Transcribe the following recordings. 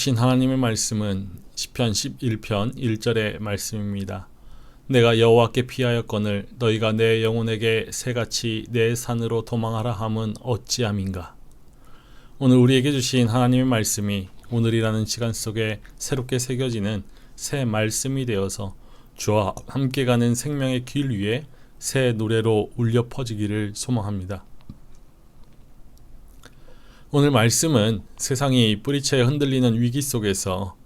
주신 하나님의 말씀은 시편 11편 1절의 말씀입니다. 내가 여호와께 피하였거늘 너희가 내 영혼에게 새같이 내 산으로 도망하라 함은 어찌함인가. 오늘 우리에게 주신 하나님의 말씀이 오늘이라는 시간 속에 새롭게 새겨지는 새 말씀이 되어서 주와 함께 가는 생명의 길 위에 새 노래로 울려 퍼지기를 소망합니다. 오늘 말씀은 세상이 뿌리채 흔들리는 위기 속에서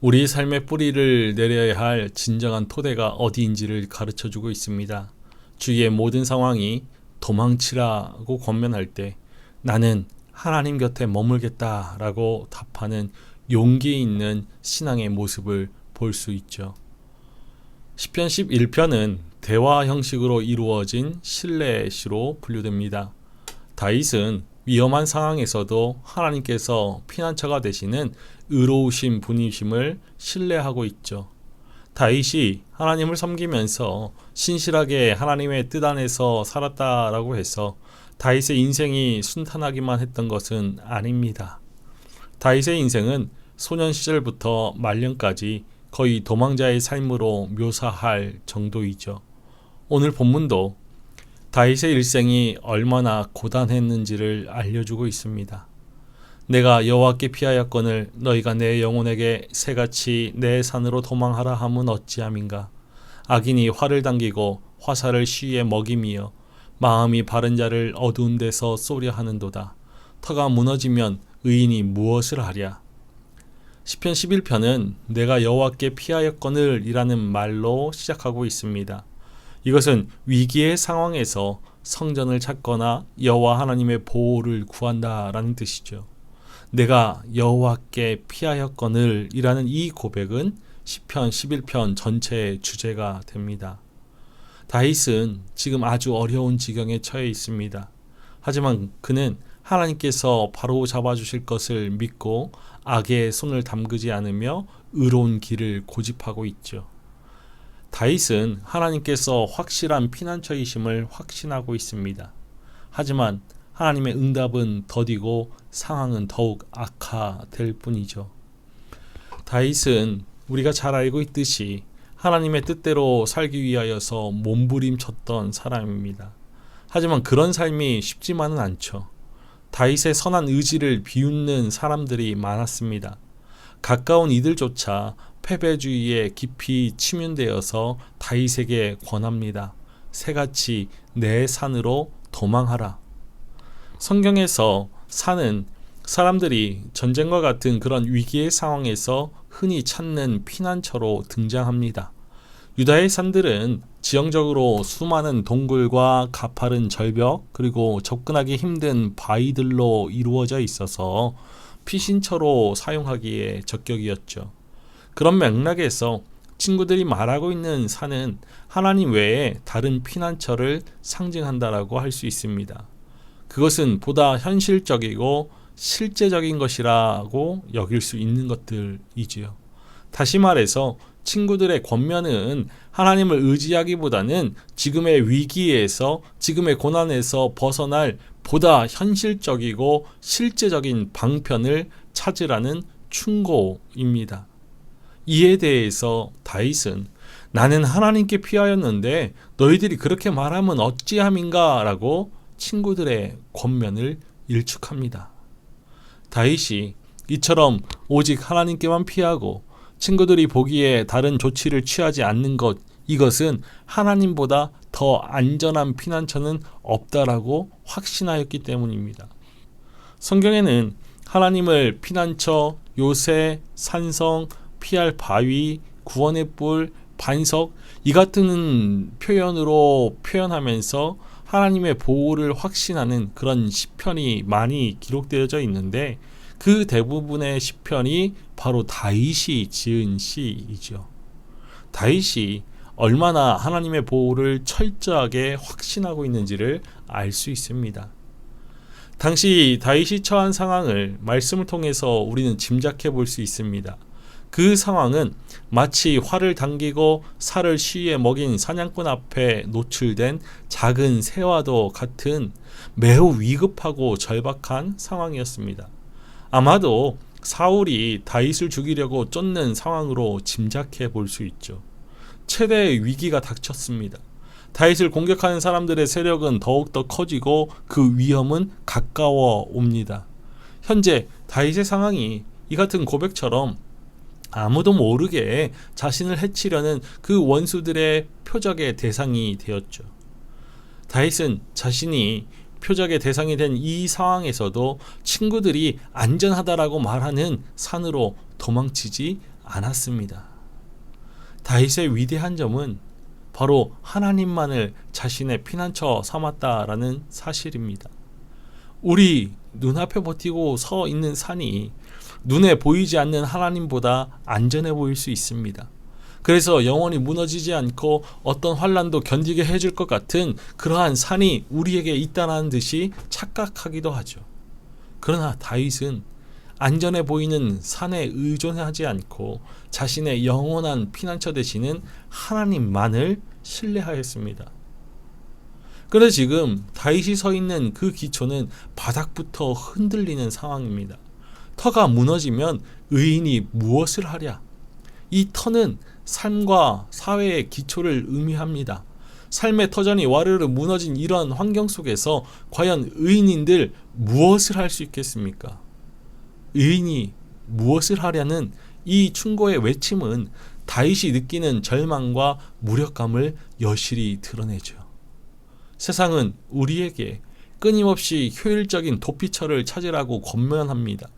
우리 삶의 뿌리를 내려야 할 진정한 토대가 어디인지를 가르쳐주고 있습니다. 주위의 모든 상황이 도망치라고 권면할 때 나는 하나님 곁에 머물겠다라고 답하는 용기 있는 신앙의 모습을 볼 수 있죠. 시편 11편은 대화 형식으로 이루어진 신뢰시로 분류됩니다. 다윗은 위험한 상황에서도 하나님께서 피난처가 되시는 의로우신 분이심을 신뢰하고 있죠. 다윗이 하나님을 섬기면서 신실하게 하나님의 뜻 안에서 살았다라고 해서 다윗의 인생이 순탄하기만 했던 것은 아닙니다. 다윗의 인생은 소년 시절부터 말년까지 거의 도망자의 삶으로 묘사할 정도이죠. 오늘 본문도 다윗의 일생이 얼마나 고단했는지를 알려주고 있습니다. 내가 여호와께 피하였거늘 너희가 내 영혼에게 새같이 내 산으로 도망하라 함은 어찌함인가. 악인이 활을 당기고 화살을 쉬에 먹이며 마음이 바른 자를 어두운 데서 쏘려 하는도다. 터가 무너지면 의인이 무엇을 하랴. 시편 11편은 내가 여호와께 피하였거늘 이라는 말로 시작하고 있습니다. 이것은 위기의 상황에서 성전을 찾거나 여호와 하나님의 보호를 구한다라는 뜻이죠. 내가 여호와께 피하였거늘 이라는 이 고백은 시편 11편 전체의 주제가 됩니다. 다윗은 지금 아주 어려운 지경에 처해 있습니다. 하지만 그는 하나님께서 바로 잡아주실 것을 믿고 악의 손을 담그지 않으며 의로운 길을 고집하고 있죠. 다윗은 하나님께서 확실한 피난처이심을 확신하고 있습니다. 하지만 하나님의 응답은 더디고 상황은 더욱 악화될 뿐이죠. 다윗은 우리가 잘 알고 있듯이 하나님의 뜻대로 살기 위하여서 몸부림쳤던 사람입니다. 하지만 그런 삶이 쉽지만은 않죠. 다윗의 선한 의지를 비웃는 사람들이 많았습니다. 가까운 이들조차 패배주의에 깊이 침윤되어서 다윗에게 권합니다. 새같이 내 산으로 도망하라. 성경에서 산은 사람들이 전쟁과 같은 그런 위기의 상황에서 흔히 찾는 피난처로 등장합니다. 유다의 산들은 지형적으로 수많은 동굴과 가파른 절벽 그리고 접근하기 힘든 바위들로 이루어져 있어서 피신처로 사용하기에 적격이었죠. 그런 맥락에서 친구들이 말하고 있는 산은 하나님 외에 다른 피난처를 상징한다라고 할 수 있습니다. 그것은 보다 현실적이고 실제적인 것이라고 여길 수 있는 것들이지요. 다시 말해서 친구들의 권면은 하나님을 의지하기보다는 지금의 위기에서 지금의 고난에서 벗어날 보다 현실적이고 실제적인 방편을 찾으라는 충고입니다. 이에 대해서 다윗은 나는 하나님께 피하였는데 너희들이 그렇게 말하면 어찌함인가 라고 친구들의 권면을 일축합니다. 다윗이 이처럼 오직 하나님께만 피하고 친구들이 보기에 다른 조치를 취하지 않는 것, 이것은 하나님보다 더 안전한 피난처는 없다라고 확신하였기 때문입니다. 성경에는 하나님을 피난처, 요새, 산성, 피할 바위, 구원의 뿔, 반석 이 같은 표현으로 표현하면서 하나님의 보호를 확신하는 그런 시편이 많이 기록되어져 있는데 그 대부분의 시편이 바로 다윗이 지은 시이죠. 다윗이 얼마나 하나님의 보호를 철저하게 확신하고 있는지를 알 수 있습니다. 당시 다윗이 처한 상황을 말씀을 통해서 우리는 짐작해 볼 수 있습니다. 그 상황은 마치 활을 당기고 살을 쉬에 먹인 사냥꾼 앞에 노출된 작은 새와도 같은 매우 위급하고 절박한 상황이었습니다. 아마도 사울이 다윗을 죽이려고 쫓는 상황으로 짐작해 볼 수 있죠. 최대의 위기가 닥쳤습니다. 다윗을 공격하는 사람들의 세력은 더욱더 커지고 그 위험은 가까워 옵니다. 현재 다윗의 상황이 이 같은 고백처럼 아무도 모르게 자신을 해치려는 그 원수들의 표적의 대상이 되었죠. 다윗은 자신이 표적의 대상이 된 이 상황에서도 친구들이 안전하다라고 말하는 산으로 도망치지 않았습니다. 다윗의 위대한 점은 바로 하나님만을 자신의 피난처 삼았다라는 사실입니다. 우리 눈앞에 버티고 서 있는 산이 눈에 보이지 않는 하나님보다 안전해 보일 수 있습니다. 그래서 영원히 무너지지 않고 어떤 환난도 견디게 해줄 것 같은 그러한 산이 우리에게 있다는 듯이 착각하기도 하죠. 그러나 다윗은 안전해 보이는 산에 의존하지 않고 자신의 영원한 피난처 되시는 하나님만을 신뢰하였습니다. 그런데 지금 다윗이 서 있는 그 기초는 바닥부터 흔들리는 상황입니다. 터가 무너지면 의인이 무엇을 하랴? 이 터는 삶과 사회의 기초를 의미합니다. 삶의 터전이 와르르 무너진 이러한 환경 속에서 과연 의인인들 무엇을 할 수 있겠습니까? 의인이 무엇을 하랴는 이 충고의 외침은 다윗이 느끼는 절망과 무력감을 여실히 드러내죠. 세상은 우리에게 끊임없이 효율적인 도피처를 찾으라고 권면합니다.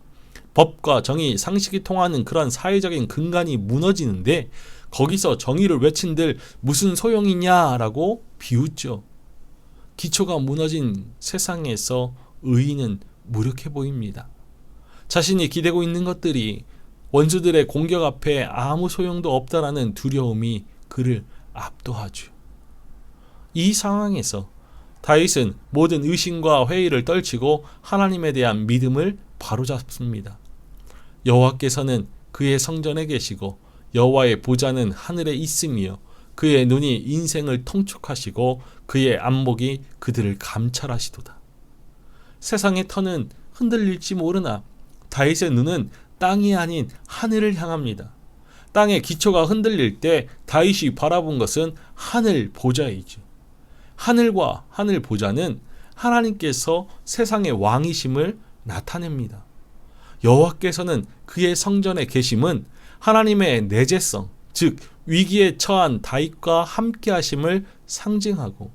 법과 정의, 상식이 통하는 그런 사회적인 근간이 무너지는데 거기서 정의를 외친들 무슨 소용이냐라고 비웃죠. 기초가 무너진 세상에서 의인은 무력해 보입니다. 자신이 기대고 있는 것들이 원수들의 공격 앞에 아무 소용도 없다라는 두려움이 그를 압도하죠. 이 상황에서 다윗은 모든 의심과 회의를 떨치고 하나님에 대한 믿음을 바로잡습니다. 여호와께서는 그의 성전에 계시고 여호와의 보좌는 하늘에 있으며 그의 눈이 인생을 통촉하시고 그의 안목이 그들을 감찰하시도다. 세상의 터는 흔들릴지 모르나 다윗의 눈은 땅이 아닌 하늘을 향합니다. 땅의 기초가 흔들릴 때 다윗이 바라본 것은 하늘 보좌이죠. 하늘과 하늘 보좌는 하나님께서 세상의 왕이심을 나타냅니다. 여호와께서는 그의 성전에 계심은 하나님의 내재성, 즉 위기에 처한 다윗과 함께 하심을 상징하고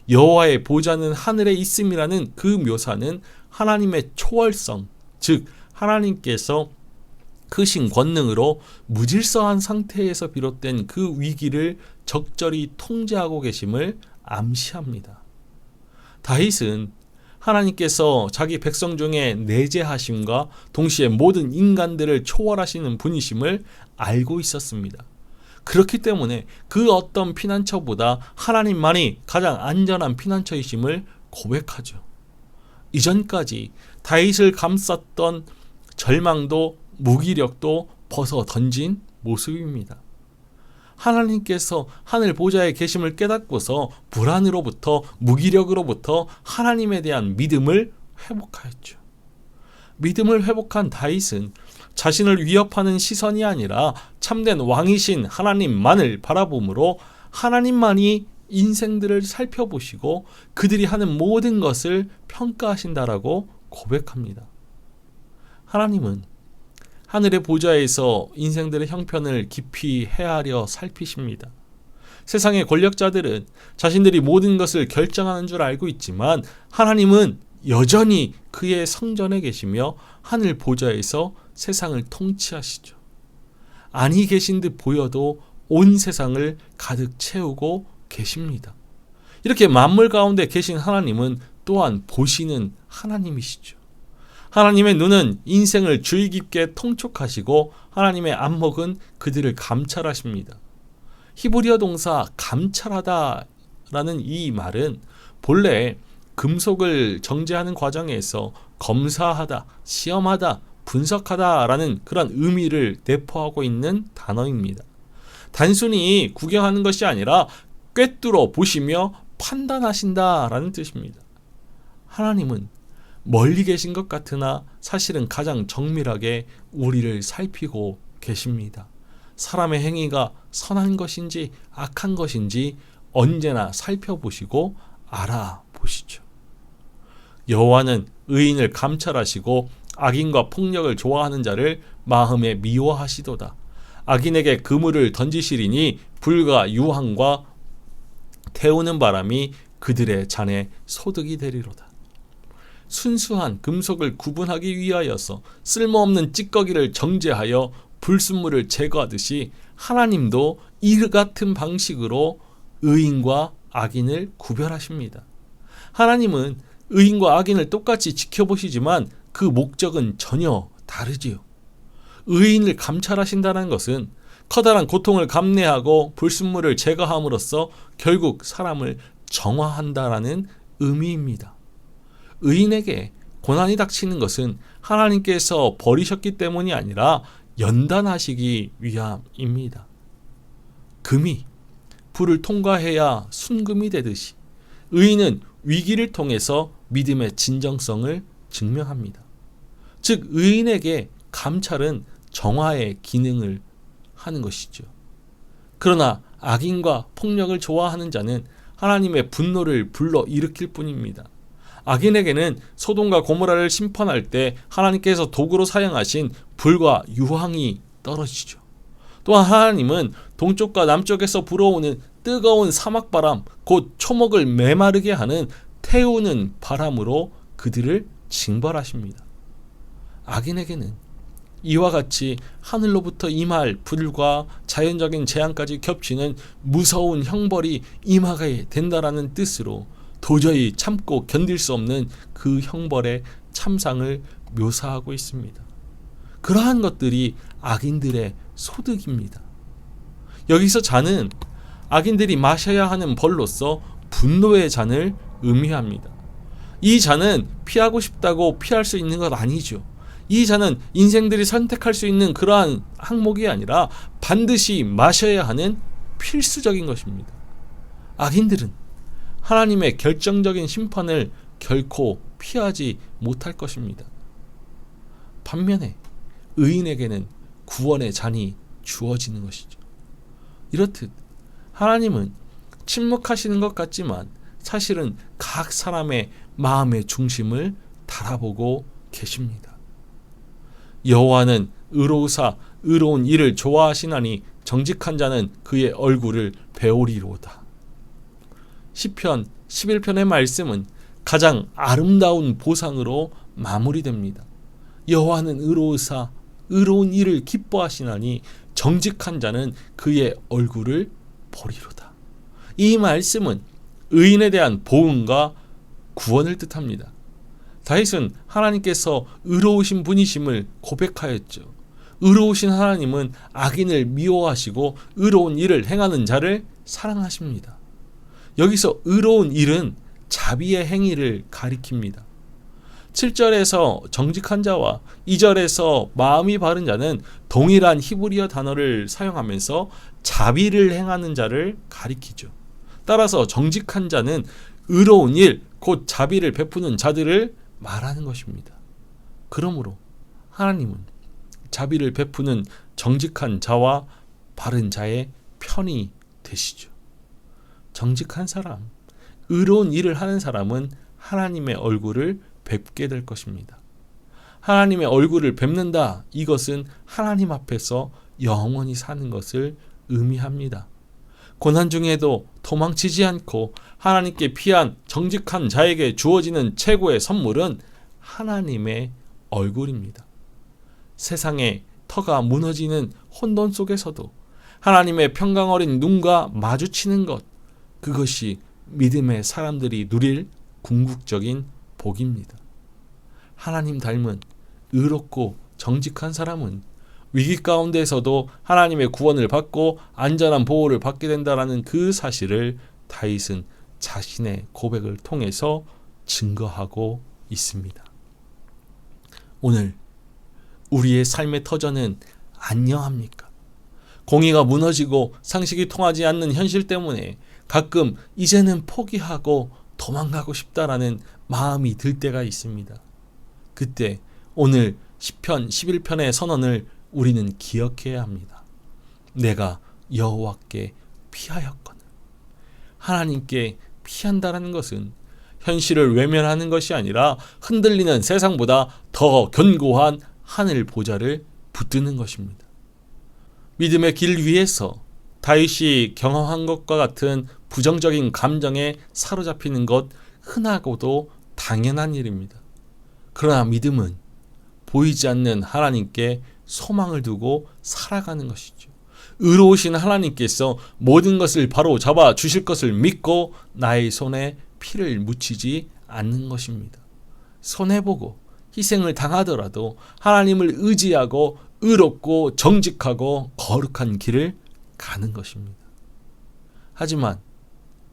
여호와의 보좌는 하늘에 있음이라는 그 묘사는 하나님의 초월성, 즉 하나님께서 크신 권능으로 무질서한 상태에서 비롯된 그 위기를 적절히 통제하고 계심을 암시합니다. 다윗은 하나님께서 자기 백성 중에 내재하심과 동시에 모든 인간들을 초월하시는 분이심을 알고 있었습니다. 그렇기 때문에 그 어떤 피난처보다 하나님만이 가장 안전한 피난처이심을 고백하죠. 이전까지 다윗을 감쌌던 절망도 무기력도 벗어 던진 모습입니다. 하나님께서 하늘 보좌에 계심을 깨닫고서 불안으로부터 무기력으로부터 하나님에 대한 믿음을 회복하였죠. 믿음을 회복한 다윗은 자신을 위협하는 시선이 아니라 참된 왕이신 하나님만을 바라보므로 하나님만이 인생들을 살펴보시고 그들이 하는 모든 것을 평가하신다라고 고백합니다. 하나님은 하늘의 보좌에서 인생들의 형편을 깊이 헤아려 살피십니다. 세상의 권력자들은 자신들이 모든 것을 결정하는 줄 알고 있지만 하나님은 여전히 그의 성전에 계시며 하늘 보좌에서 세상을 통치하시죠. 아니 계신 듯 보여도 온 세상을 가득 채우고 계십니다. 이렇게 만물 가운데 계신 하나님은 또한 보시는 하나님이시죠. 하나님의 눈은 인생을 주의 깊게 통촉하시고 하나님의 안목은 그들을 감찰하십니다. 히브리어 동사 감찰하다라는 이 말은 본래 금속을 정제하는 과정에서 검사하다, 시험하다, 분석하다라는 그런 의미를 내포하고 있는 단어입니다. 단순히 구경하는 것이 아니라 꿰뚫어 보시며 판단하신다라는 뜻입니다. 하나님은 멀리 계신 것 같으나 사실은 가장 정밀하게 우리를 살피고 계십니다. 사람의 행위가 선한 것인지 악한 것인지 언제나 살펴보시고 알아보시죠. 여호와는 의인을 감찰하시고 악인과 폭력을 좋아하는 자를 마음에 미워하시도다. 악인에게 그물을 던지시리니 불과 유황과 태우는 바람이 그들의 잔에 소득이 되리로다. 순수한 금속을 구분하기 위하여서 쓸모없는 찌꺼기를 정제하여 불순물을 제거하듯이 하나님도 이 같은 방식으로 의인과 악인을 구별하십니다. 하나님은 의인과 악인을 똑같이 지켜보시지만 그 목적은 전혀 다르지요. 의인을 감찰하신다는 것은 커다란 고통을 감내하고 불순물을 제거함으로써 결국 사람을 정화한다라는 의미입니다. 의인에게 고난이 닥치는 것은 하나님께서 버리셨기 때문이 아니라 연단하시기 위함입니다. 금이 불을 통과해야 순금이 되듯이 의인은 위기를 통해서 믿음의 진정성을 증명합니다. 즉 의인에게 감찰은 정화의 기능을 하는 것이죠. 그러나 악인과 폭력을 좋아하는 자는 하나님의 분노를 불러일으킬 뿐입니다. 악인에게는 소돔과 고모라를 심판할 때 하나님께서 도구로 사용하신 불과 유황이 떨어지죠. 또한 하나님은 동쪽과 남쪽에서 불어오는 뜨거운 사막바람, 곧 초목을 메마르게 하는 태우는 바람으로 그들을 징벌하십니다. 악인에게는 이와 같이 하늘로부터 임할 불과 자연적인 재앙까지 겹치는 무서운 형벌이 임하게 된다라는 뜻으로 도저히 참고 견딜 수 없는 그 형벌의 참상을 묘사하고 있습니다. 그러한 것들이 악인들의 소득입니다. 여기서 잔은 악인들이 마셔야 하는 벌로서 분노의 잔을 의미합니다. 이 잔은 피하고 싶다고 피할 수 있는 것 아니죠. 이 잔은 인생들이 선택할 수 있는 그러한 항목이 아니라 반드시 마셔야 하는 필수적인 것입니다. 악인들은 하나님의 결정적인 심판을 결코 피하지 못할 것입니다. 반면에 의인에게는 구원의 잔이 주어지는 것이죠. 이렇듯 하나님은 침묵하시는 것 같지만 사실은 각 사람의 마음의 중심을 달아보고 계십니다. 여호와는 의로우사 의로운 일을 좋아하시나니 정직한 자는 그의 얼굴을 배우리로다. 시편 11편의 말씀은 가장 아름다운 보상으로 마무리됩니다. 여호와는 의로우사 의로운 일을 기뻐하시나니 정직한 자는 그의 얼굴을 보리로다. 이 말씀은 의인에 대한 보응과 구원을 뜻합니다. 다윗은 하나님께서 의로우신 분이심을 고백하였죠. 의로우신 하나님은 악인을 미워하시고 의로운 일을 행하는 자를 사랑하십니다. 여기서 의로운 일은 자비의 행위를 가리킵니다. 7절에서 정직한 자와 2절에서 마음이 바른 자는 동일한 히브리어 단어를 사용하면서 자비를 행하는 자를 가리키죠. 따라서 정직한 자는 의로운 일, 곧 자비를 베푸는 자들을 말하는 것입니다. 그러므로 하나님은 자비를 베푸는 정직한 자와 바른 자의 편이 되시죠. 정직한 사람, 의로운 일을 하는 사람은 하나님의 얼굴을 뵙게 될 것입니다. 하나님의 얼굴을 뵙는다. 이것은 하나님 앞에서 영원히 사는 것을 의미합니다. 고난 중에도 도망치지 않고 하나님께 피한 정직한 자에게 주어지는 최고의 선물은 하나님의 얼굴입니다. 세상의 터가 무너지는 혼돈 속에서도 하나님의 평강 어린 눈과 마주치는 것, 그것이 믿음의 사람들이 누릴 궁극적인 복입니다. 하나님 닮은 의롭고 정직한 사람은 위기 가운데에서도 하나님의 구원을 받고 안전한 보호를 받게 된다는 그 사실을 다윗은 자신의 고백을 통해서 증거하고 있습니다. 오늘 우리의 삶의 터전은 안녕합니까? 공의가 무너지고 상식이 통하지 않는 현실 때문에 가끔 이제는 포기하고 도망가고 싶다라는 마음이 들 때가 있습니다. 그때 오늘 시편 11편의 선언을 우리는 기억해야 합니다. 내가 여호와께 피하였거늘. 하나님께 피한다는 것은 현실을 외면하는 것이 아니라 흔들리는 세상보다 더 견고한 하늘 보좌를 붙드는 것입니다. 믿음의 길 위에서 다윗이 경험한 것과 같은 부정적인 감정에 사로잡히는 것 흔하고도 당연한 일입니다. 그러나 믿음은 보이지 않는 하나님께 소망을 두고 살아가는 것이죠. 의로우신 하나님께서 모든 것을 바로 잡아 주실 것을 믿고 나의 손에 피를 묻히지 않는 것입니다. 손해보고 희생을 당하더라도 하나님을 의지하고 의롭고 정직하고 거룩한 길을 가는 것입니다. 하지만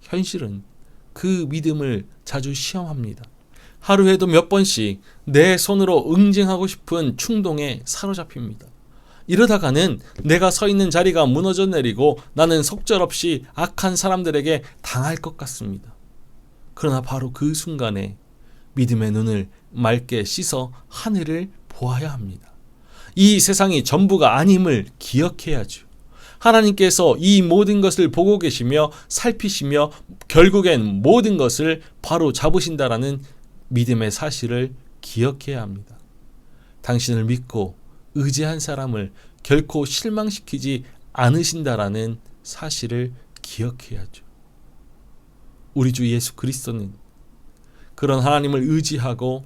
현실은 그 믿음을 자주 시험합니다. 하루에도 몇 번씩 내 손으로 응징하고 싶은 충동에 사로잡힙니다. 이러다가는 내가 서 있는 자리가 무너져 내리고 나는 속절없이 악한 사람들에게 당할 것 같습니다. 그러나 바로 그 순간에 믿음의 눈을 맑게 씻어 하늘을 보아야 합니다. 이 세상이 전부가 아님을 기억해야죠. 하나님께서 이 모든 것을 보고 계시며 살피시며 결국엔 모든 것을 바로 잡으신다라는 믿음의 사실을 기억해야 합니다. 당신을 믿고 의지한 사람을 결코 실망시키지 않으신다라는 사실을 기억해야죠. 우리 주 예수 그리스도는 그런 하나님을 의지하고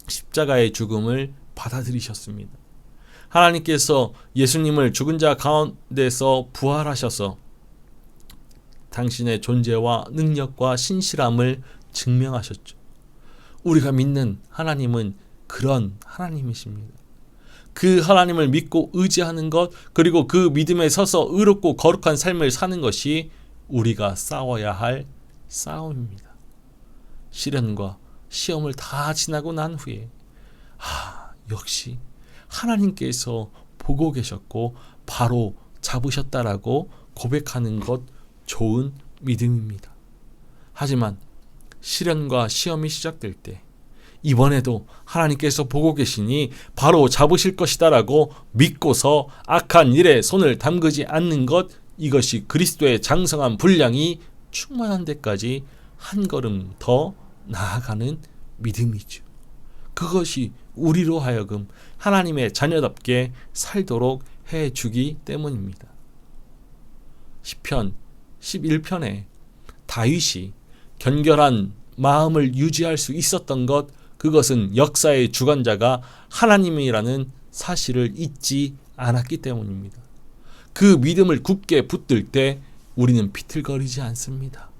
십자가의 죽음을 받아들이셨습니다. 하나님께서 예수님을 죽은 자 가운데서 부활하셔서 당신의 존재와 능력과 신실함을 증명하셨죠. 우리가 믿는 하나님은 그런 하나님이십니다. 그 하나님을 믿고 의지하는 것, 그리고 그 믿음에 서서 의롭고 거룩한 삶을 사는 것이 우리가 싸워야 할 싸움입니다. 시련과 시험을 다 지나고 난 후에 역시 하나님께서 보고 계셨고 바로 잡으셨다라고 고백하는 것 좋은 믿음입니다. 하지만 시련과 시험이 시작될 때 이번에도 하나님께서 보고 계시니 바로 잡으실 것이다라고 믿고서 악한 일에 손을 담그지 않는 것, 이것이 그리스도의 장성한 분량이 충만한 데까지 한 걸음 더 나아가는 믿음이죠. 그것이 우리로 하여금 하나님의 자녀답게 살도록 해주기 때문입니다. 시편 11편에 다윗이 견결한 마음을 유지할 수 있었던 것, 그것은 역사의 주관자가 하나님이라는 사실을 잊지 않았기 때문입니다. 그 믿음을 굳게 붙들 때 우리는 비틀거리지 않습니다.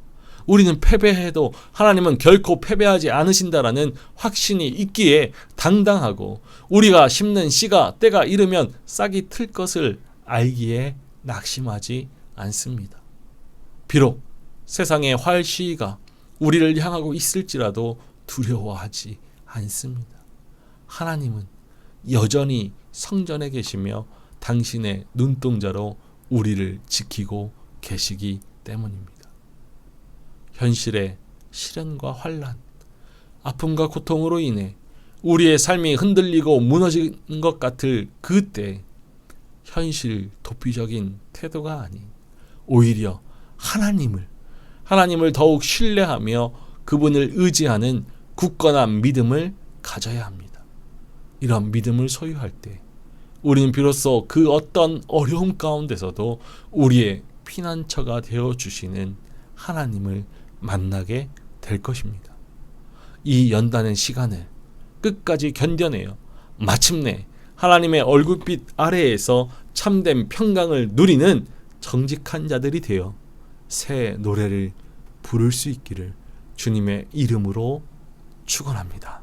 우리는 패배해도 하나님은 결코 패배하지 않으신다라는 확신이 있기에 당당하고, 우리가 심는 씨가 때가 이르면 싹이 틀 것을 알기에 낙심하지 않습니다. 비록 세상의 활시위가 우리를 향하고 있을지라도 두려워하지 않습니다. 하나님은 여전히 성전에 계시며 당신의 눈동자로 우리를 지키고 계시기 때문입니다. 현실의 시련과 환난, 아픔과 고통으로 인해 우리의 삶이 흔들리고 무너진 것 같을 그때 현실 도피적인 태도가 아닌 오히려 하나님을 더욱 신뢰하며 그분을 의지하는 굳건한 믿음을 가져야 합니다. 이런 믿음을 소유할 때 우리는 비로소 그 어떤 어려움 가운데서도 우리의 피난처가 되어주시는 하나님을 만나게 될 것입니다. 이 연단의 시간을 끝까지 견뎌내어 마침내 하나님의 얼굴빛 아래에서 참된 평강을 누리는 정직한 자들이 되어 새 노래를 부를 수 있기를 주님의 이름으로 축원합니다.